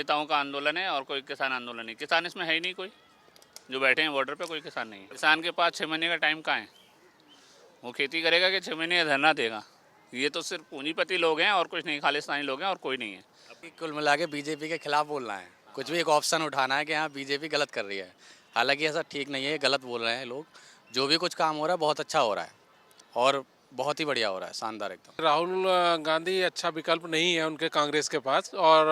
नेताओं का आंदोलन है और कोई किसान आंदोलन नहीं। किसान इसमें है ही नहीं कोई, जो बैठे हैं बॉर्डर पे कोई किसान नहीं है। किसान के पास 6 महीने का टाइम कहाँ है? वो खेती करेगा कि 6 महीने का धरना देगा? ये तो सिर्फ पूंजीपति लोग हैं और कुछ नहीं, खालिस्तानी लोग हैं और कोई नहीं है। अभी कुल मिला के बीजेपी के खिलाफ बोलना है, कुछ भी एक ऑप्शन उठाना है कि हाँ बीजेपी गलत कर रही है। हालांकि ऐसा ठीक नहीं है, गलत बोल रहे हैं लोग। जो भी कुछ काम हो रहा है बहुत अच्छा हो रहा है और बहुत ही बढ़िया हो रहा है, शानदार एकदम। राहुल गांधी अच्छा विकल्प नहीं है उनके कांग्रेस के पास, और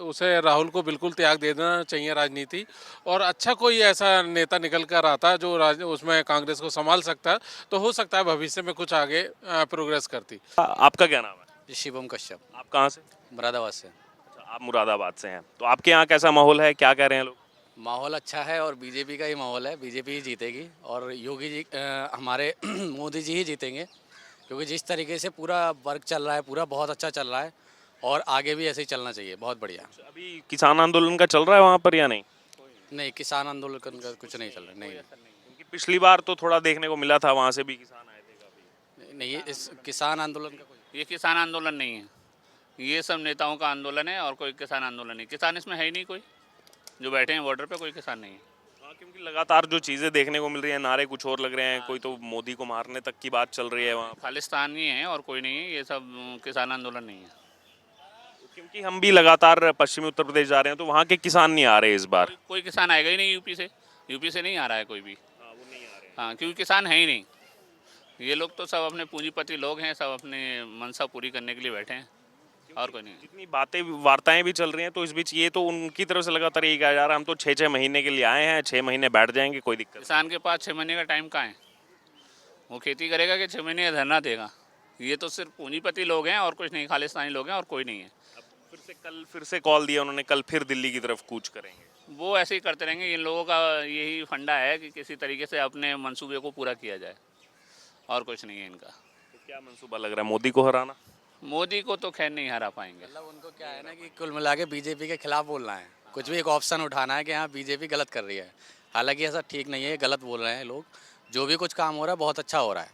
उसे राहुल को बिल्कुल त्याग दे देना चाहिए राजनीति। और अच्छा कोई ऐसा नेता निकल कर आता है जो उसमें कांग्रेस को संभाल सकता है, तो हो सकता है भविष्य में कुछ आगे प्रोग्रेस करती। आपका क्या नाम है? शिवम कश्यप, आप कहाँ से? मुरादाबाद से। अच्छा, आप मुरादाबाद से हैं। तो आपके यहाँ कैसा माहौल है, क्या कह रहे हैं लोग? माहौल अच्छा है और बीजेपी का ही माहौल है, बीजेपी ही जीतेगी और योगी जी हमारे मोदी जी ही जीतेंगे, क्योंकि जिस तरीके से पूरा वर्क चल रहा है पूरा बहुत अच्छा चल रहा है और आगे भी ऐसे ही चलना चाहिए, बहुत बढ़िया। अभी किसान आंदोलन का चल रहा है वहाँ पर या नहीं? नहीं, किसान आंदोलन का कुछ नहीं चल रहा, नहीं क्योंकि पिछली बार तो थोड़ा देखने को मिला था, वहाँ से भी किसान आए थे काफी। नहीं, इस किसान आंदोलन का कोई ये किसान आंदोलन नहीं है, ये सब नेताओं का आंदोलन है और कोई किसान आंदोलन नहीं। किसान इसमें है ही नहीं कोई, जो बैठे हैं बॉर्डर पे कोई किसान नहीं है। हाँ, क्योंकि लगातार जो चीज़ें देखने को मिल रही हैं, नारे कुछ और लग रहे हैं, कोई तो मोदी को मारने तक की बात चल रही है वहाँ। खालिस्तानी है और कोई नहीं है, ये सब किसान आंदोलन नहीं है। क्योंकि हम भी लगातार पश्चिमी उत्तर प्रदेश जा रहे हैं तो वहाँ के किसान नहीं आ रहे इस बार। कोई किसान आएगा ही नहीं यूपी से, यूपी से नहीं आ रहा है कोई भी। हाँ, वो नहीं आ रहे हैं। हाँ, क्योंकि किसान है ही नहीं। ये लोग तो सब अपने पूंजीपति लोग हैं, सब अपने मनसा पूरी करने के लिए बैठे हैं और कोई नहीं है। जितनी बातें वार्ताएं भी चल रही हैं तो इस बीच ये तो उनकी तरफ से लगातार यही कहा जा रहा है, हम तो 6-6 महीने के लिए आए हैं, 6 महीने बैठ जाएंगे, कोई दिक्कत नहीं। किसान के पास 6 महीने का टाइम कहाँ है? वो खेती करेगा कि 6 महीने का धरना देगा? ये तो सिर्फ पूंजीपति लोग हैं और कुछ नहीं, खालिस्तानी लोग हैं और कोई नहीं है। कल फिर से कॉल दिया उन्होंने, कल फिर दिल्ली की तरफ कूच करेंगे। वो ऐसे ही करते रहेंगे। इन लोगों का यही फंडा है कि किसी तरीके से अपने मंसूबे को पूरा किया जाए और कुछ नहीं है इनका। तो क्या मंसूबा लग रहा है मोदी को हराना? मोदी को तो खैर नहीं हरा पाएंगे। मतलब उनको क्या है ना कि कुल मिला के बीजेपी के खिलाफ बोलना है, कुछ भी एक ऑप्शन उठाना है कि हाँ बीजेपी गलत कर रही है। हालांकि ऐसा ठीक नहीं है, गलत बोल रहे हैं लोग। जो भी कुछ काम हो रहा है बहुत अच्छा हो रहा है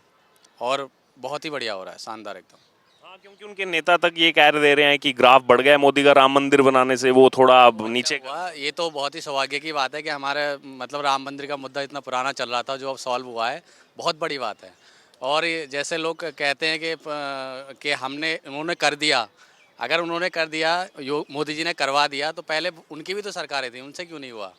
और बहुत ही बढ़िया हो रहा है, शानदार एकदम। हाँ, क्योंकि उनके नेता तक ये कह दे रहे हैं कि ग्राफ बढ़ गया है मोदी का राम मंदिर बनाने से, वो थोड़ा अब नीचे हुआ ये तो बहुत ही सौभाग्य की बात है कि हमारे मतलब राम मंदिर का मुद्दा इतना पुराना चल रहा था जो अब सॉल्व हुआ है, बहुत बड़ी बात है। और ये जैसे लोग कहते हैं कि हमने उन्होंने कर दिया, अगर उन्होंने कर दिया, मोदी जी ने करवा दिया, तो पहले उनकी भी तो सरकारें थी, उनसे क्यों नहीं हुआ?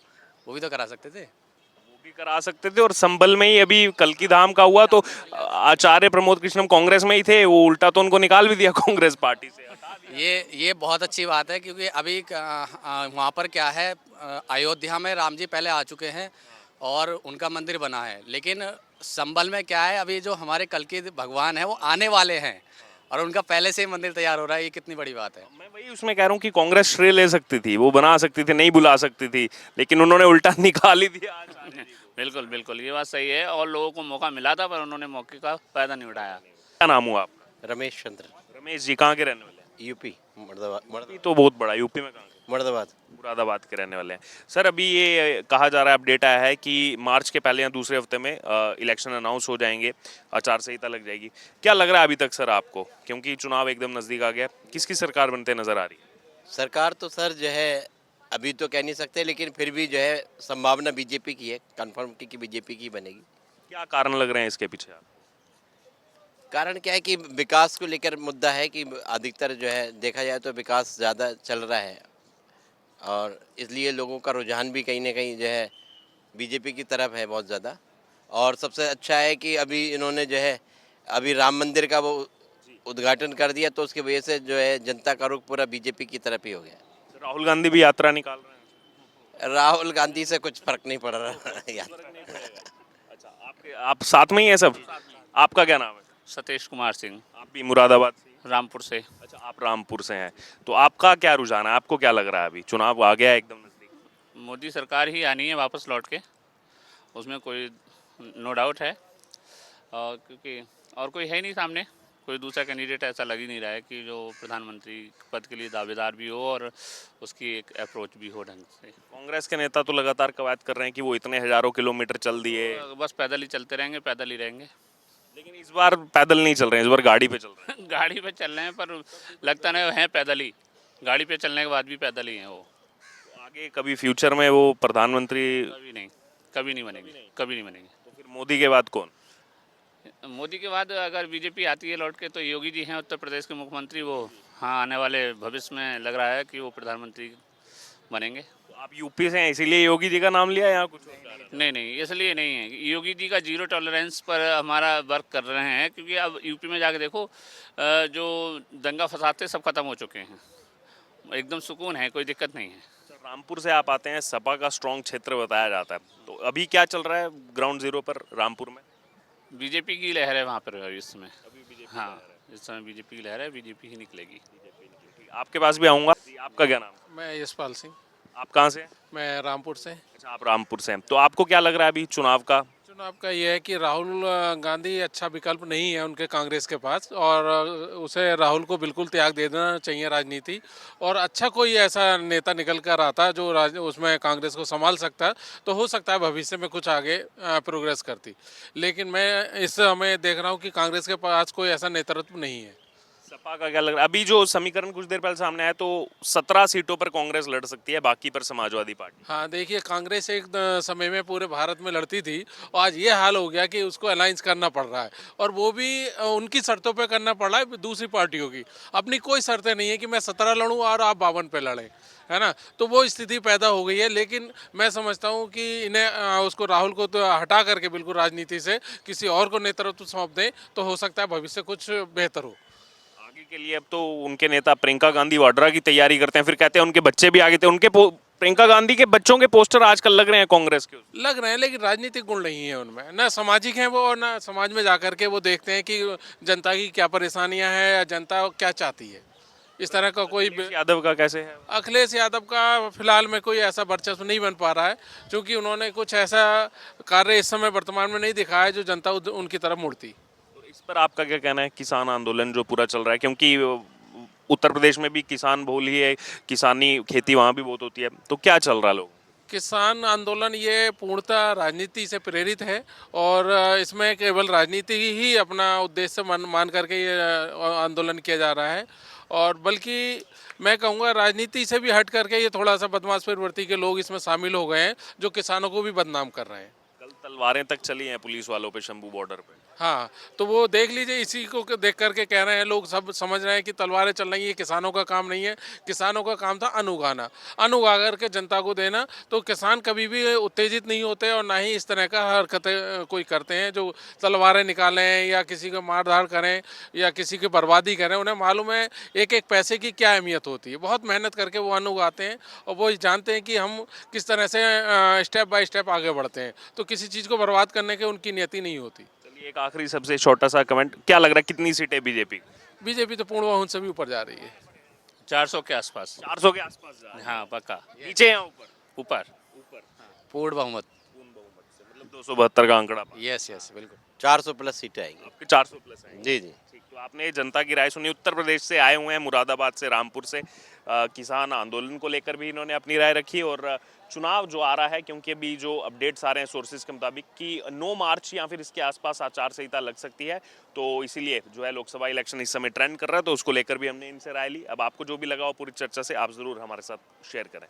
वो भी तो करा सकते थे। वो भी करा सकते थे। और संभल में ही अभी कल की धाम का हुआ तो आचार्य प्रमोद कृष्णम कांग्रेस में ही थे, वो उल्टा तो उनको निकाल भी दिया कांग्रेस पार्टी से। ये बहुत अच्छी बात है, क्योंकि अभी वहाँ पर क्या है, अयोध्या में राम जी पहले आ चुके हैं और उनका मंदिर बना है, लेकिन संभल में क्या है, अभी जो हमारे कल के भगवान है वो आने वाले हैं और उनका पहले से ही मंदिर तैयार हो रहा है। ये कितनी बड़ी बात है। मैं वही उसमें कह रहा हूँ कि कांग्रेस श्रेय ले सकती थी, वो बना सकती थी, नहीं बुला सकती थी, लेकिन उन्होंने उल्टा निकाल ही दिया आचार्य जी को। बिल्कुल बिल्कुल, ये बात सही है और लोगों को मौका मिला था पर उन्होंने मौके का फायदा नहीं उठाया। क्या नाम हुआ आपका? रमेश चंद्र, रमेश जी, कहाँ के रहने वाले हैं? यूपी मुरादाबाद। यूपी तो बहुत बड़ा, यूपी में कहाँ के? मुरादाबाद। मुरादाबाद के रहने वाले हैं। सर, अभी ये कहा जा रहा है, अपडेट आया है कि मार्च के पहले या दूसरे हफ्ते में इलेक्शन अनाउंस हो जाएंगे, आचार संहिता लग जाएगी। क्या लग रहा है अभी तक सर आपको, क्योंकि चुनाव एकदम नज़दीक आ गया, किसकी सरकार बनते नज़र आ रही है? सरकार तो सर जो है अभी तो कह नहीं सकते, लेकिन फिर भी जो है संभावना बीजेपी की है, कंफर्म की कि बीजेपी की बनेगी। क्या कारण लग रहे हैं इसके पीछे आप? कारण क्या है कि विकास को लेकर मुद्दा है कि अधिकतर जो है देखा जाए तो विकास ज़्यादा चल रहा है और इसलिए लोगों का रुझान भी कहीं ना कहीं जो है बीजेपी की तरफ है बहुत ज़्यादा। और सबसे अच्छा है कि अभी इन्होंने जो है अभी राम मंदिर का वो उद्घाटन कर दिया, तो उसकी वजह से जो है जनता का रुख पूरा बीजेपी की तरफ ही हो गया। राहुल गांधी भी यात्रा निकाल रहे हैं। राहुल गांधी से कुछ फर्क नहीं पड़ रहा यार। अच्छा, आप साथ में ही हैं सब? आपका क्या नाम है? सतीश कुमार सिंह, आप भी मुरादाबाद से? रामपुर से। अच्छा, आप रामपुर से हैं। तो आपका क्या रुझान है, आपको क्या लग रहा है? अभी चुनाव आ गया है एकदम नजदीक। मोदी सरकार ही आनी है वापस लौट के, उसमें कोई नो डाउट है। और क्योंकि और कोई है नहीं सामने, कोई दूसरा कैंडिडेट ऐसा लग ही नहीं रहा है कि जो प्रधानमंत्री पद के लिए दावेदार भी हो और उसकी एक अप्रोच भी हो ढंग से। कांग्रेस के नेता तो लगातार कवायद कर रहे हैं कि वो इतने हजारों किलोमीटर चल दिए, बस पैदल ही चलते रहेंगे, पैदल ही रहेंगे। लेकिन इस बार पैदल नहीं चल रहे हैं, इस बार गाड़ी पे चल रहे हैं। गाड़ी पे चल रहे हैं पर लगता नहीं है पैदल ही, गाड़ी पे चलने के बाद भी पैदल ही हैं वो। आगे कभी फ्यूचर में वो प्रधानमंत्री, कभी नहीं बनेंगे, कभी नहीं बनेंगे। तो फिर मोदी के बाद कौन? मोदी के बाद अगर बीजेपी आती है लौट के तो योगी जी हैं उत्तर प्रदेश के मुख्यमंत्री, वो हाँ आने वाले भविष्य में लग रहा है कि वो प्रधानमंत्री बनेंगे। तो आप यूपी से हैं इसीलिए योगी जी का नाम लिया या कुछ और कारण है? नहीं, इसलिए नहीं है। योगी जी का जीरो टॉलरेंस पर हमारा वर्क कर रहे हैं, क्योंकि अब यूपी में जाके देखो जो दंगा फसाद थे सब खत्म हो चुके हैं, एकदम सुकून है, कोई दिक्कत नहीं है। सर, रामपुर से आप आते हैं, सपा का स्ट्रॉन्ग क्षेत्र बताया जाता है, तो अभी क्या चल रहा है ग्राउंड जीरो पर रामपुर में? बीजेपी की लहर है वहाँ पर इस समय। हाँ, इस समय बीजेपी की लहर है, बीजेपी ही निकलेगी। आपके पास भी आऊँगा जी, आपका क्या नाम है? मैं यशपाल सिंह, आप कहाँ से हैं? मैं रामपुर से। अच्छा, आप रामपुर से हैं, तो आपको क्या लग रहा है अभी चुनाव का? चुनाव का ये है कि राहुल गांधी अच्छा विकल्प नहीं है उनके कांग्रेस के पास, और उसे राहुल को बिल्कुल त्याग दे देना चाहिए राजनीति, और अच्छा कोई ऐसा नेता निकल कर आता जो उसमें कांग्रेस को संभाल सकता है, तो हो सकता है भविष्य में कुछ आगे प्रोग्रेस करती। लेकिन मैं इस समय देख रहा हूँ कि कांग्रेस के पास कोई ऐसा नेतृत्व नहीं है। सपा का क्या लग रहा है? अभी जो समीकरण कुछ देर पहले सामने आया तो 17 सीटों पर कांग्रेस लड़ सकती है, बाकी पर समाजवादी पार्टी। हाँ, देखिए, कांग्रेस एक समय में पूरे भारत में लड़ती थी, और आज ये हाल हो गया कि उसको अलायंस करना पड़ रहा है, और वो भी उनकी शर्तों पे करना पड़ रहा है, दूसरी पार्टियों की। अपनी कोई शर्तें नहीं है कि मैं 17 लड़ूं और आप 52 पे लड़ें, है ना। तो वो स्थिति पैदा हो गई है। लेकिन मैं समझता हूँ कि इन्हें उसको राहुल को तो हटा करके बिल्कुल राजनीति से किसी और को नेतृत्व सौंप दें, तो हो सकता है भविष्य कुछ बेहतर हो। आगे के लिए अब तो उनके नेता प्रियंका गांधी वाड्रा की तैयारी करते हैं, फिर कहते हैं उनके बच्चे भी आगे थे, प्रियंका गांधी के बच्चों के पोस्टर आजकल लग रहे हैं कांग्रेस के। लग रहे हैं, लेकिन राजनीतिक गुण नहीं है उनमें, ना सामाजिक हैं वो, और ना समाज में जाकर के वो देखते हैं कि जनता की क्या परेशानियां हैं या जनता क्या चाहती है। इस तरह का कोई यादव का कैसे है? अखिलेश यादव का फिलहाल में कोई ऐसा वर्चस्व नहीं बन पा रहा है, क्योंकि उन्होंने कुछ ऐसा कार्य इस समय वर्तमान में नहीं दिखाया है जो जनता उनकी तरफ मुड़ती। तो इस पर आपका क्या कहना है? किसान आंदोलन जो पूरा चल रहा है, क्योंकि उत्तर प्रदेश में भी किसान बहुल ही है, किसानी खेती वहाँ भी बहुत होती है, तो क्या चल रहा है लोग? किसान आंदोलन ये पूर्णतः राजनीति से प्रेरित है, और इसमें केवल राजनीति ही अपना उद्देश्य मान करके ये आंदोलन किया जा रहा है। और बल्कि मैं कहूँगा राजनीति से भी हट करके ये थोड़ा सा बदमाश प्रवृत्ति के लोग इसमें शामिल हो गए हैं, जो किसानों को भी बदनाम कर रहे हैं। कल तलवारें तक चली हैं पुलिस वालों पे शंभू बॉर्डर पे। हाँ, तो वो देख लीजिए, इसी को देख करके कह रहे हैं लोग, सब समझ रहे हैं कि तलवारें चल रही है, किसानों का काम नहीं है। किसानों का काम था अन्न उगाना, अन्न उगा करके जनता को देना। तो किसान कभी भी उत्तेजित नहीं होते, और ना ही इस तरह का हरकतें कोई करते हैं जो तलवारें निकालें या किसी को मार धाड़ करें या किसी की बर्बादी करें। उन्हें मालूम है एक एक पैसे की क्या अहमियत होती है। बहुत मेहनत करके वो अन्न उगाते हैं, और वो जानते हैं कि हम किस तरह से स्टेप बाय स्टेप आगे बढ़ते हैं। तो किसी चीज़ को बर्बाद करने की उनकी नियति नहीं होती। एक आखिरी सबसे छोटा सा कमेंट, क्या लग रहा है कितनी सीटें बीजेपी? बीजेपी तो पूर्ण बहुमत से भी ऊपर जा रही है। 400 के आसपास। 400 के आसपास जा रही है। हाँ पक्का। नीचे या ऊपर? ऊपर। पूर्ण बहुमत। मतलब 272 का आंकड़ा। यस यस बिल्कुल। 400 प्लस सीटें आएंगी। आपके 400 प्लस आएंगे। जी जी। ठीक, तो आपने जनता की राय सुनी। उत्तर प्रदेश से आए हुए हैं, मुरादाबाद से, रामपुर से। किसान आंदोलन को लेकर भी इन्होंने अपनी राय रखी, और चुनाव जो आ रहा है, क्योंकि अभी जो अपडेट्स आ रहे हैं सोर्सेज के मुताबिक कि 9 मार्च या फिर इसके आसपास आचार संहिता लग सकती है, तो इसीलिए जो है लोकसभा इलेक्शन इस समय ट्रेंड कर रहा है, तो उसको लेकर भी हमने इनसे राय ली। अब आपको जो भी लगा हो पूरी चर्चा से आप ज़रूर हमारे साथ शेयर करें।